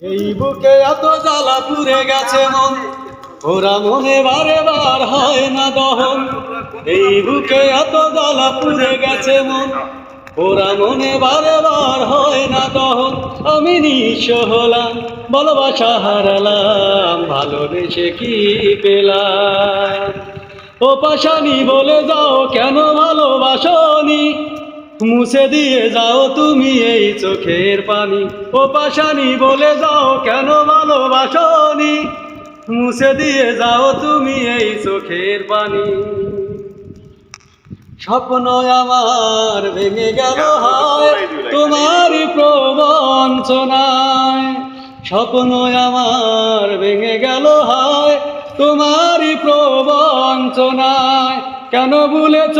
এই বুকে এত জ্বালা পুড়ে গেছে মন, ওরা মনে বারে বার হয় না দহন। এই বুকে এত জ্বালা পুড়ে গেছে মন, ওরা মনে বারে বার হয় না দহন। আমি নিঃস্ব হলাম, ভালোবাসা হারালাম, ভালোবেসে কি পেলাম? ও পাশানি বলে যাও কেন ভালোবাসনি, মুছে দিয়ে যাও তুমি এই চোখের পানি। ও পাশানি বলে যাও কেন ভালোবাসনি, মুছে দিয়ে যাও তুমি এই চোখের পানি। স্বপ্ন আমার ভেঙে গেল হায় তোমারই প্রবঞ্চনায়, স্বপ্ন আমার ভেঙে গেল হায় তোমারই প্রবঞ্চনায়। কেন ভুলেছ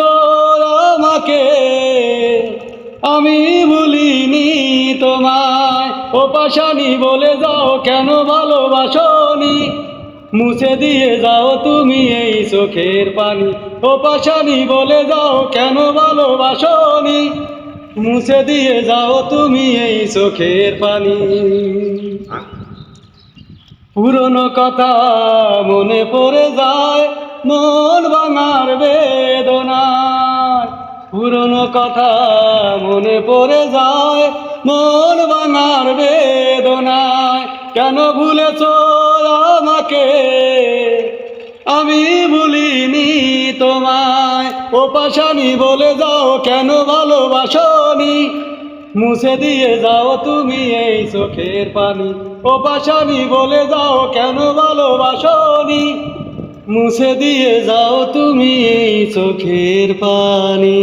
আমাকে, আমি ভুলিনি তোমায়। ও পাশানি বলে যাও কেন ভালোবাসনি, মুছে দিয়ে যাও তুমি এই চোখের পানি। ও পাশানি বলে যাও কেন ভালোবাসনি, মুছে দিয়ে যাও তুমি এই চোখের পানি। পুরনো কথা মনে পড়ে যায় মন ভাঙার বেদনায়, পুরনো কথা মনে পড়ে যায় মন ভাঙার বেদনায়। কেন ভুলেছ আমাকে, আমি ভুলিনি তোমায়। ও পাশানি বলে যাও কেন ভালোবাসনি, মুছে দিয়ে যাও তুমি এই চোখের পানি। ও পাশানি বলে যাও কেন ভালোবাসনি, মুছে দিয়ে যাও তুমি এই চোখের পানি।